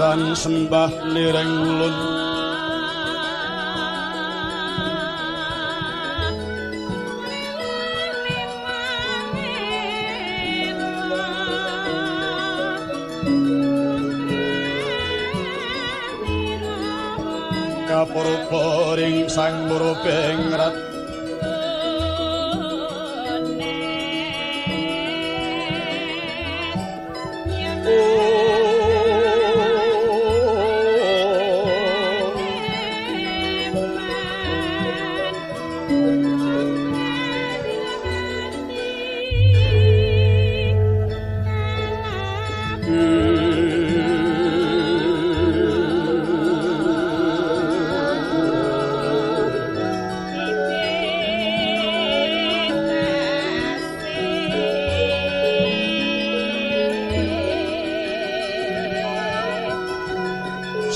Dan sembah lireng lun kapurba ring sang murubing rat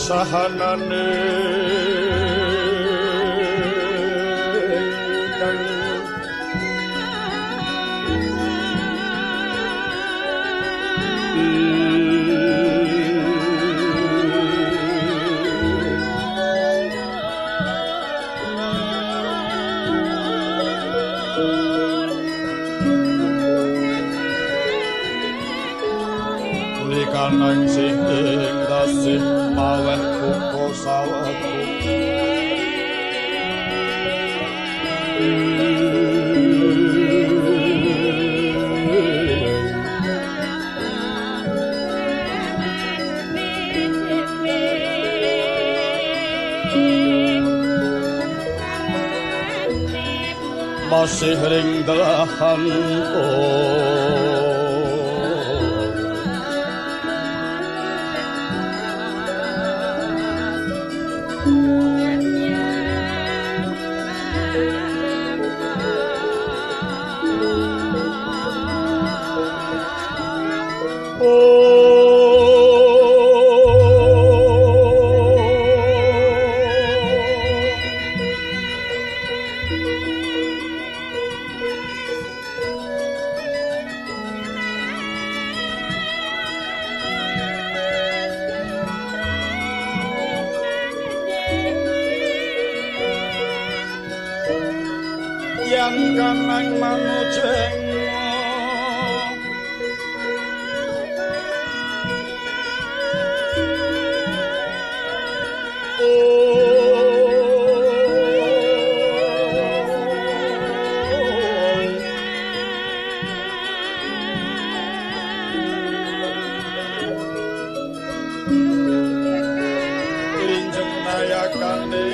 sahanane kang likanang sing dasih maweh buka sawetku masih ring delahan yang kanang manujeng linjeng nayakane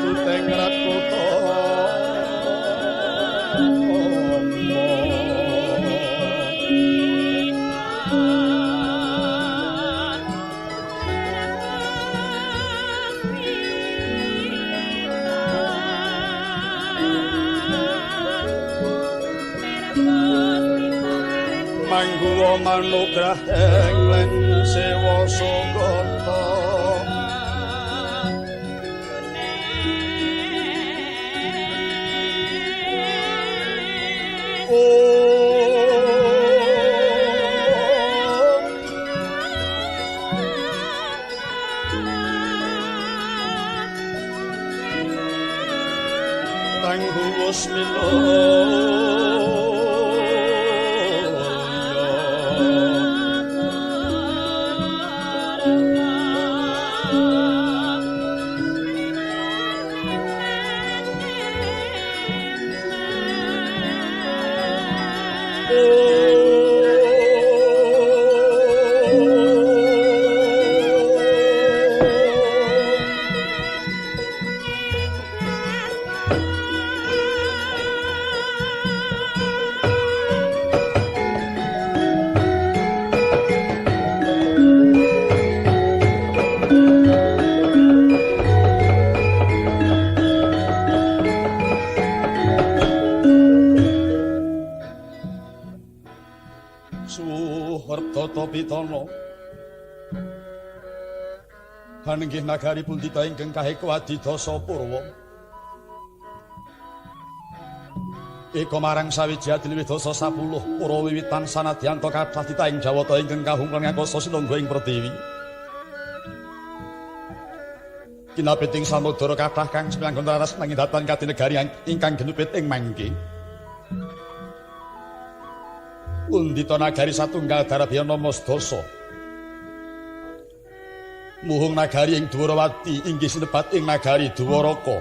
tuteng rakuta mangguwa manugrahing lan sewa sugata tangguh wasmila Pitana Hanenggih nagari Pundita ingkang kahe kwadidasa purwa eka marang sawijati wiwidasa 10 purwa wiwitan sanadyanto kathah titahing jawata ingkang kahungkon ngangkasa sinangga ing Pertiwi kinapiting samudra kathah kang semanggon raras nanging datan kati negari ingkang genupit ing mangke Pundita nagari satunggal darabhyana Masdasa muhung nagari ing Dwarawati inggih sinebat ing nagari Dwaraka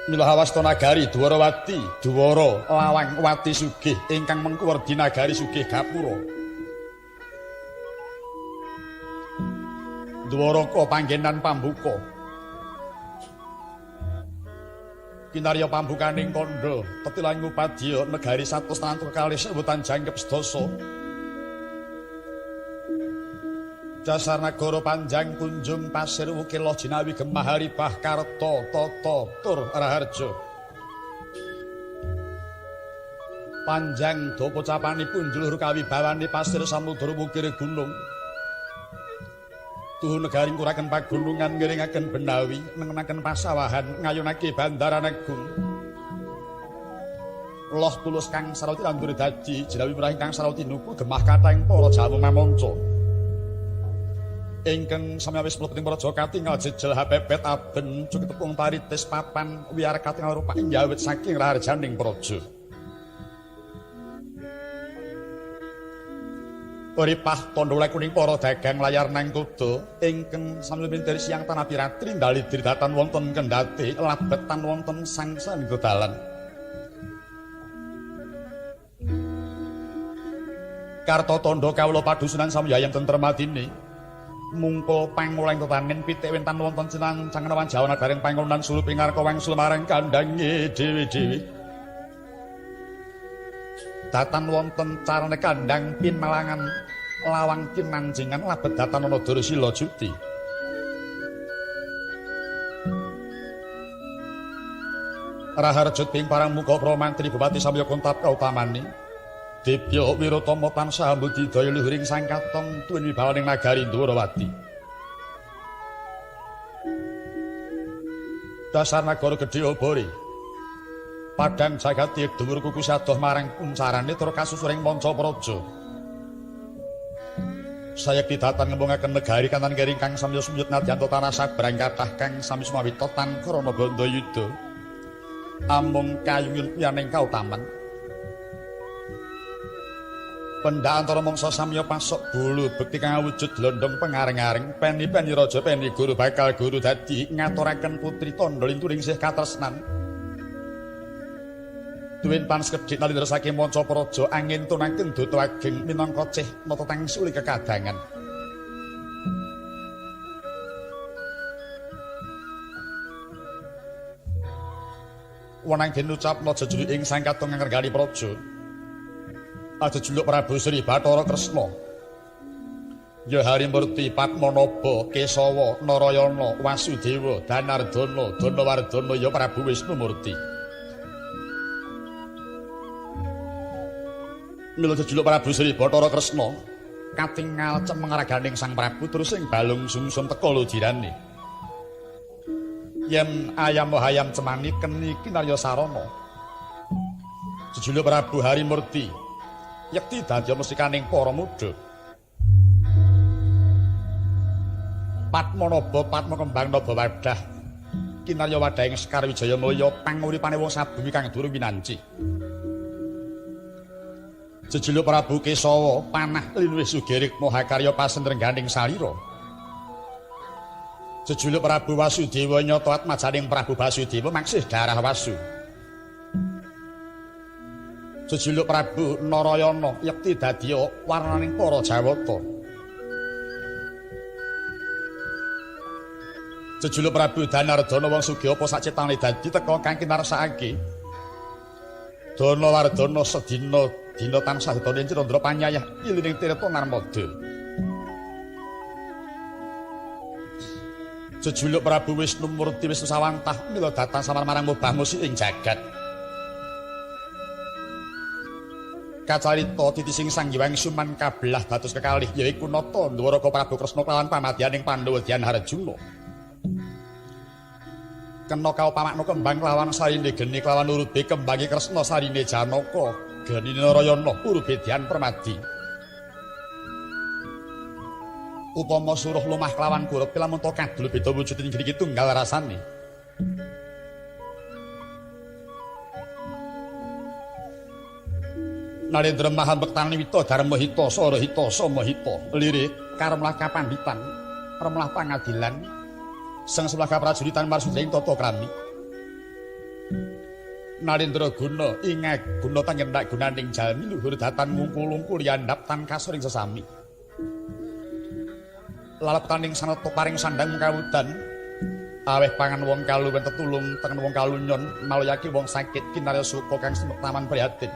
mila hawasta nagari Dwarawati Dwara lawang wati sugih ingkang mengkuwerdi nagari sugih gapura Dwaraka panggenan pambuka kinarya pambukaning kandha tetilang ngupadya negari 100 kalih sebutan jangkep sedasa dasar nagara panjang kunjung pasir wukila jinawi gemahari bah karta tata tur raharja panjang do pocapani punjul kawibawani pasir samudra wukir gunung tuhu negaring kuraken pagunungan ngiringaken benawi nengenaken pasawahan ngayunake bandaran agung loh tulus kang sarauti landur dadi jinawi murah kang sarauti nuku gemah kathahing para jamu mamanca ingkang samiawis mlebeting para Jawa katingal jejel hapepet aben cukup tepung paritis papan wiyar katingal rupa njawit saking raharjaning praja Uripah tondo kuning para dagang layar nang kuda ingkang sami mintir siang tanah piratri ndali dirdatan wonten kendhati labetan wonten sangsan dalan Karta tondo kawula padusunan samyayam tentrem atine mungkul panguleng tetanen pitik wentan wonten cinang cangenawan Jawa nagaring pangulunan sulup ing ngarka wangsul marang kandhange dewi-dewi datan wonten carane kandhang pinalangan lawang kinanjingan labet datan ana Dursila Juti Raharja ping parang muka pramantri Bupati Samya Kontap kautamani Debya Wiratama tansah mbudidaya luhuring sang katon tuwin wibawaning nagari Dwarawati dasar nagara gedhe obore padang jagati dhuwur kuku sadoh marang puncarane tur kasusuring manca praja sayekti datan ngempungaken negari kantan kering kang samya sumyut nadyanto tanah sabrang kathah kang sami sumawita tan krana bandayuda amung kayungil piyaning kautaman pendak antara mangsa samya pasok bulu bekti kang awujud londong pengaring-aring peni-peni raja peni guru bakal guru dadi ngaturaken putri tandha linturing sih katresnan duwin panes kedhik nalindra saking manca praja angin tunaken duta ageng minangka cih nata tangsuli kekadangan wenang den ucapna jejuluk ing sang katong ngergani praja. Jejuluk Prabu Sri Bathara Kresna. Ya Harimurti, Padmanaba, Kesawa, Narayana, Wasudewa, Danardana, Danawardana ya Prabu Wisnumurti. Mila jejuluk Prabu Sri Bathara Kresna katingal cemeng raganing Sang Prabu terus ing balung sumsum teka lodirane. Yen ayam hayam cemani keni kinarya sarana. Jejuluk Prabu Harimurti yekti dadya musikaning para muda. Padmanaba Padma kembang naba wadah kinarya wadahing Sekar Wijaya Mulya panguripane wong sabumi kang durung winanci. Jejuluk Prabu Kesawa panah linuwih sugirik mahakarya pasendrengganing salira. Jejuluk Prabu Wasudewa nyata atmajaning Prabu Basudewa maksih darah wasu. Jejuluk Prabu Narayana yekti dadya warnaning para Jawata. Jejuluk Prabu Danardana wong sugih apa sacetane dadi teka kang kinarsakake. Danawardana sedina dina tansah dene Cirandra panyayah ilining tirta narmada. Jejuluk Prabu Wisnumurti Wisnu Sawantah mila datang samar marang mubah musik ing jagat. Kacarita titising Sang Hyang Suman kabelah dados kekalih yaiku nata Dwaraka Prabu Kresna kelawan pamadyaning Pandhawa Dyan Harjuna. Kena kaupamakna kembang kelawan sarine geni kelawan urube kembangi Kresna sarine Janaka genine Narayana urube Dyan Permadi. Upama suruh lumah kelawan kurup lamun to kadul beda wujud ing geni tunggal rasane. Narendra Mahambektaning Wita Dharma Hita Sara Hita Sama Hita lirik karemlah kapanditan remlah pangadilan sang sebelah kaprajuritan marsuding tata krami. Narendra guna ingat guna tangendak gunaning jalmi luhur datan mungkul-ungkul yandap tan kasoring sesami. Lalaptaning sanata paring sandang kawudan aweh pangan wong kalu ben tetulung tengen wong kalunyon maluyake wong sakit kinarya suka kang taman prihatin.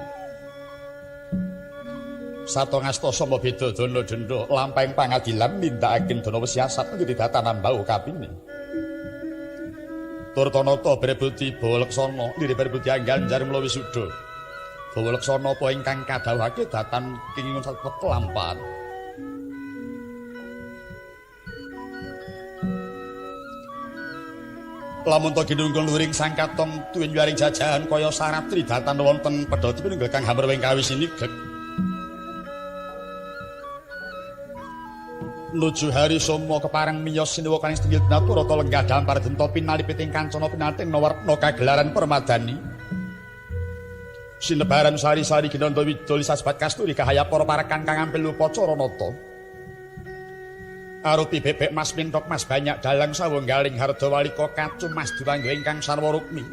Sato ngasta sama beda dana denda lampahing pangadilan nindakaken dana wesiasat nggih datanan bau kapine. Turtanata Brebudi Bawaleksana lire Brebudi Angganjar mula wisuda. Bawaleksana apa ingkang kadhawuhake datan kenging satu kelampahan. Lamun to ginungkul luring sang katong tuwin wiaring jajahan kaya saratri datan wonten pedhoti pinunggal kang hambar wing kawis sinigek. Nuju hari somo keparang miyos sinuwa kaning setinggil dinatur rata lenggah dampar dento pinalipiting kancana pinating nawarna kagelaran permadani. Sinebaran sari-sari ginanda widol sasebat kasturi kahaya para parekan kang ampil upacara nata. Arupi bebek mas mintok mas banyak dalang sawenggaling harda walika kacum mas durangga ingkang sarwa rukmi.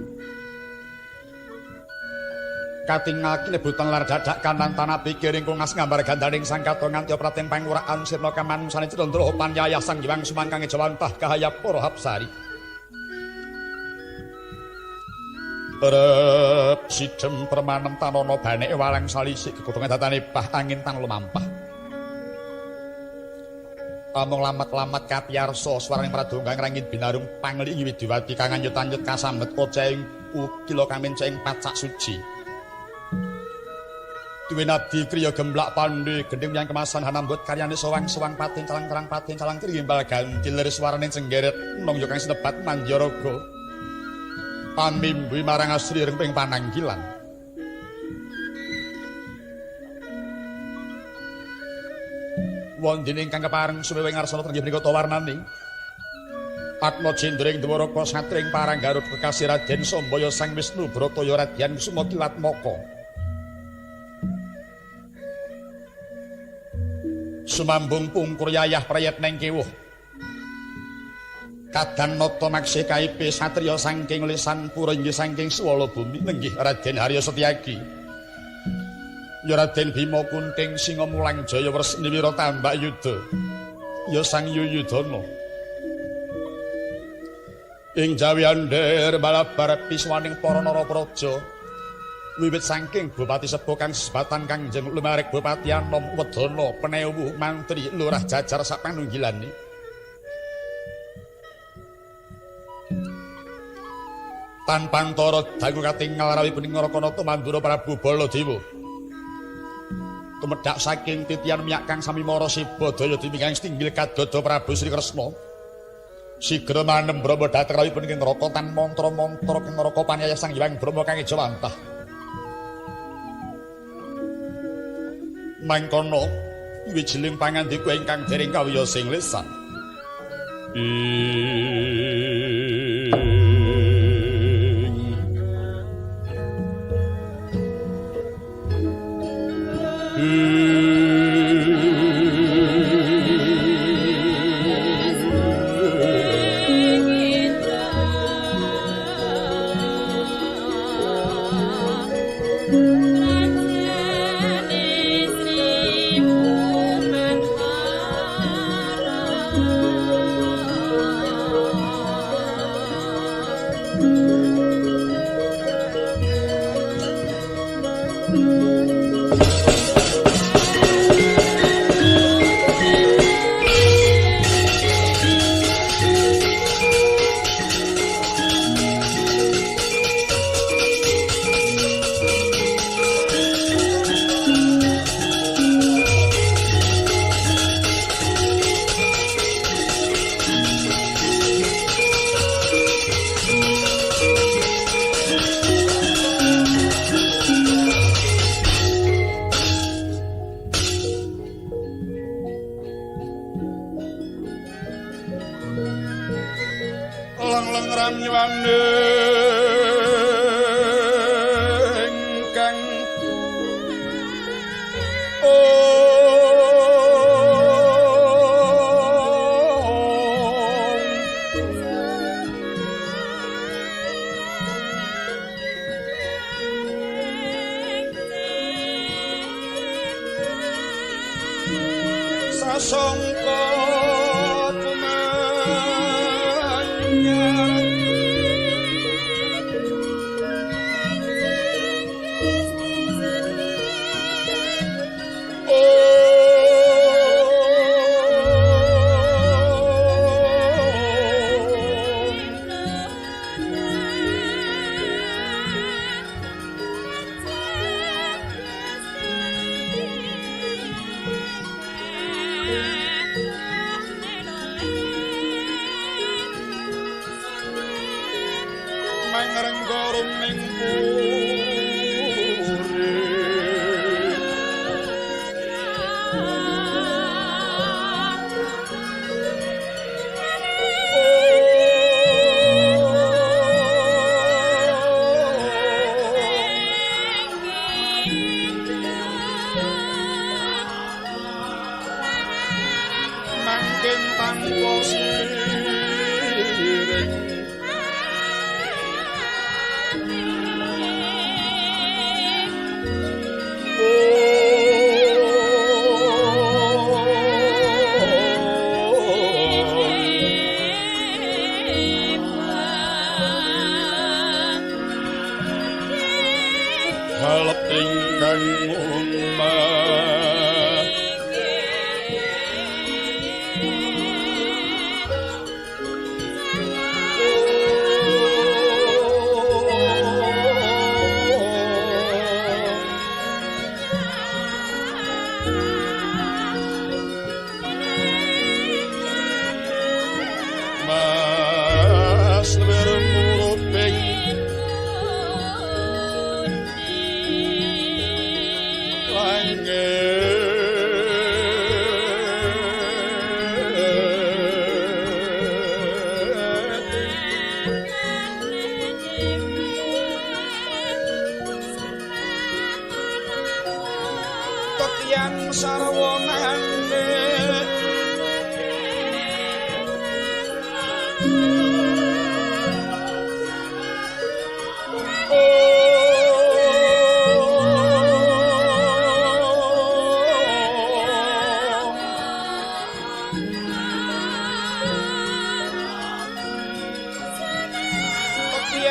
Katingal kinebutan lar dadak kanan tanah pikiring kungas ngambar gandaning sang katon nganti prating panguraan sirna kamanusaning Cirandra panyayah Sang Hyang Sumangkang Jawantah kahaya para hapsari. Rep sidhem permanem tanana baneke walang salisik gegodhonge datane pah angin tan lumampah. Amung lamat-lamat kapiyarsa swaraning pradonggang rangin binarung pangling Widiwati kang anyut-anyut kasambet ocaing ukila kamenca ing pacak suci. Duwe nadi kriya gemblak pandhe gendhing yang kemasan hanambut karyane sowang-sowang pating calang-calang pating calang trimbal ganti leres warane cenggeret nong yo kang sinebat Manjaraga pamimbu marang asri remping pananggilan. Wondene ingkang kepareng sumewe ngarsana tenggih menika warnane Atma Jendring Dwaraka satring Paranggarut kekasih Raden Sambaya Sang Wisnu Brataya Radyan Sumakilatmaka. Sumambung pungkur yayah prayat neng kewuh kadang nata maksih kaipe satriya saking lisan pura inggih saking swala bumi nenggih Raden Harya Setyaki ya Raden Bima Kunting Singa Mulang Jaya Wresni Wira Tambak Yuda ya Sang Yuyudana ing Jawiander balabar piswaning para narapraja wiwit saking Bupati Sebo kang sebatan Kangjeng Lumarik Bupati Anom Wedana Penewu Mantri Lurah jajar sapanunggilane tanpa antara dangu katingal rawi bening Ngarakanata Mandura Prabu Baladewa tumedhak saking titian miyak kang sami mara Sibadaya dimingkang tinggil kadada Prabu Sri Kresna sigra manem Brahma dhateng rawi bening neraka tan mantra-mantra kang neraka panyaya Sang Hyang Brahma kang ijawantah mangkono wijiling pangandiku ingkang dereng kawiya sing lisan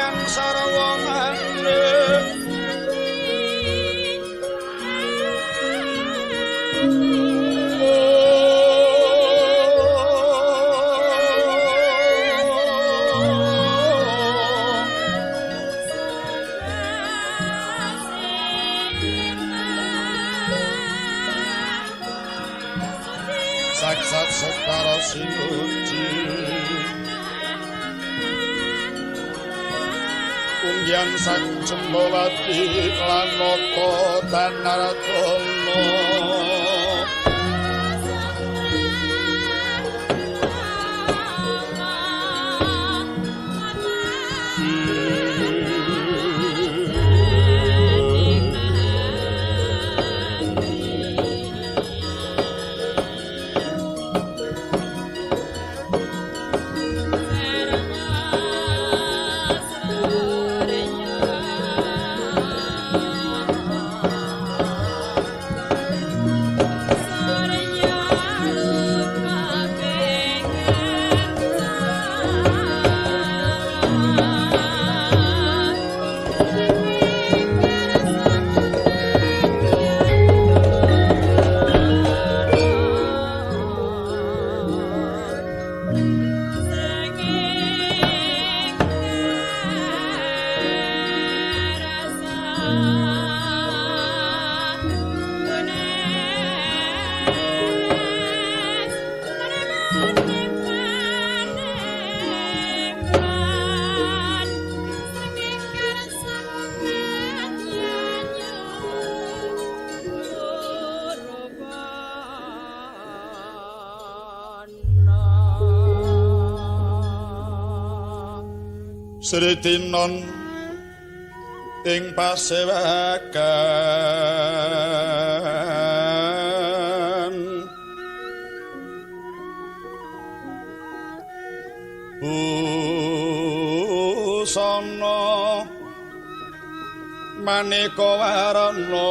yang sarwa ngene saksat setara sinuci unggian sang cembawati lan nata tanaratono Sritinon ing pasewakan busana maneka warna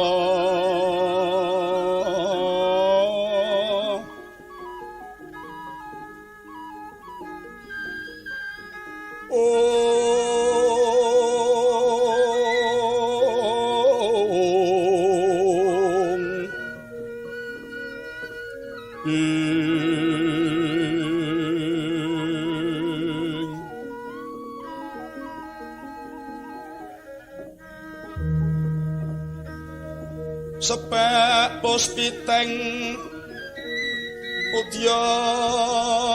sepek puspiteng udyana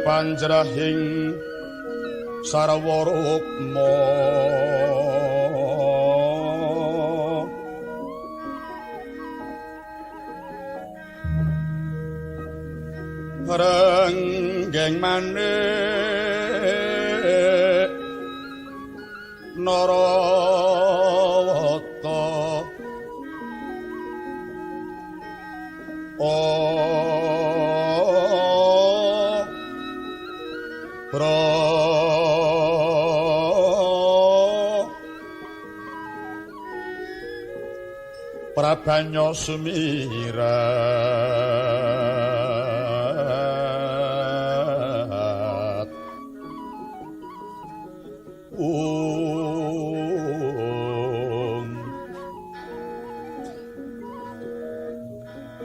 panjrahing sarwa rukma renggeng maneh narawata Prabanya sumirat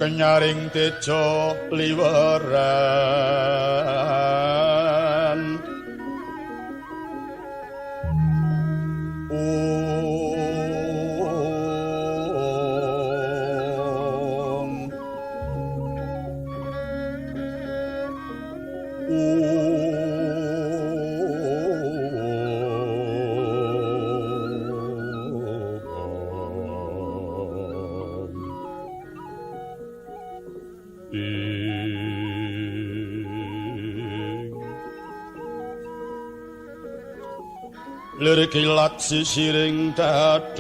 kenyaring tejo liweran lir kilat sisiring dadet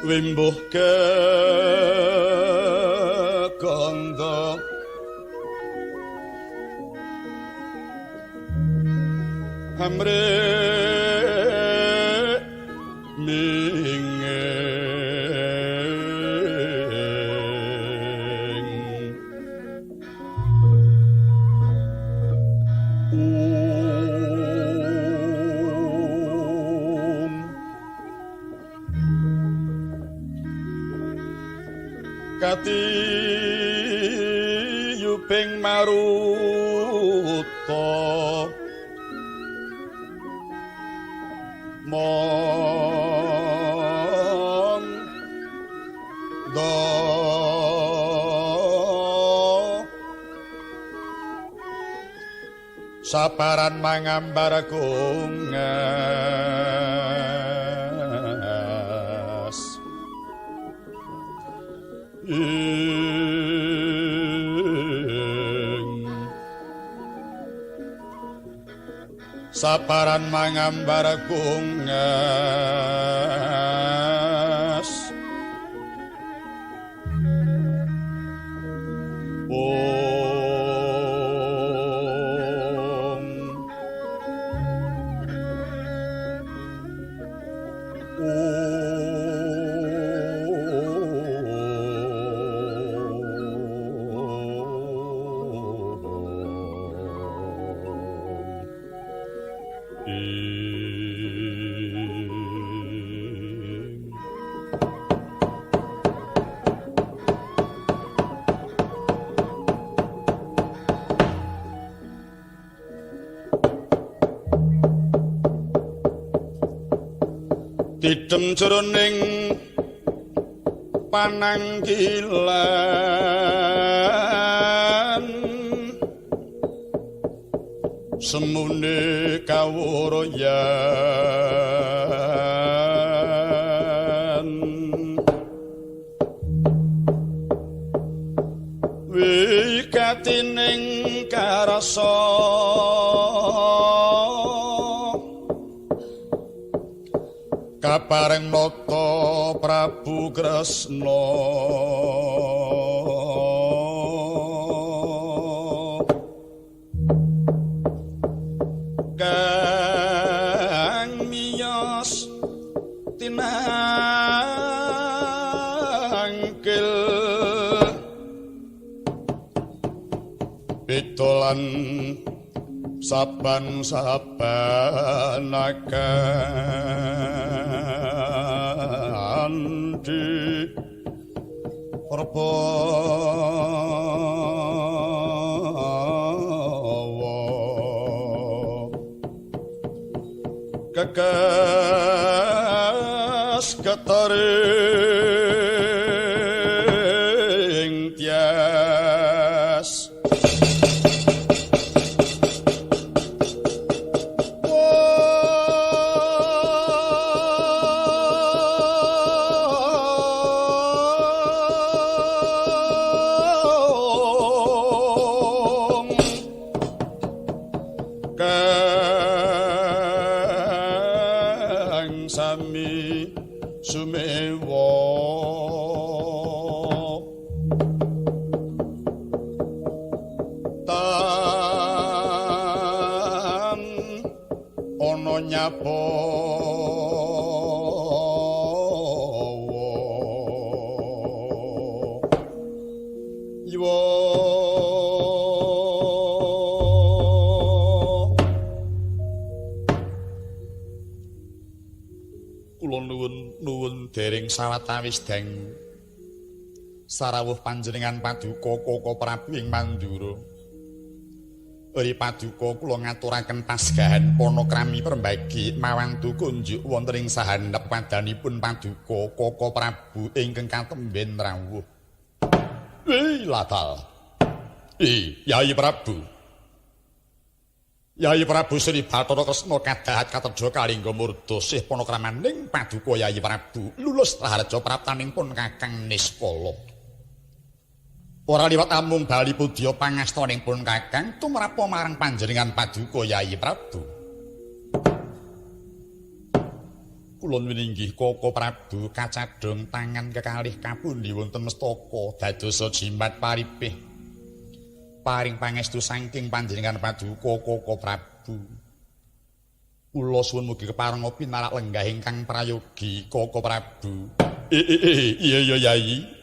wimbuh kekanda amre mingeng kati yuping maruta mong do saparan mangambar kungas saparan mangambar kungas tidem jroning pananggilan semune kawurayan wikatining karasa kapareng nata Prabu Kresna kang miyos tinangkil pitolan saban-saban akanti prabawa kekas ketaring tias sami sumewa tan ana nyapa nuwun dereng sawetawis deng sarawuh panjenengan paduka Koko Prabu ing Mandura Ri paduka kula ngaturaken pasgahan panakrami perembagi mawantu kunjuk wonten ing sahandhap padanipun paduka Koko Prabu ingkang katemben rawuh. Latal. Yai Prabu. Yai Prabu Sri Bathara Kresna kadahat katejo kalingga murda sih panakramaning paduka Yai Prabu lulus raharja praptanipun Kakang Niskala. Ora liwat amung bali pudya pangastonipun Kakang tumrap marang panjenengan paduka Yai Prabu. Kulon winingih Koko Prabu kacadhong tangan kekalih kapundi wonten mestaka dadosa jimat paripih. Paring pangestu saking panjenengan paduka Koko Prabu. Kula suwun mugi keparenga pinarak lenggah ingkang prayogi Koko Prabu. Iya Yai.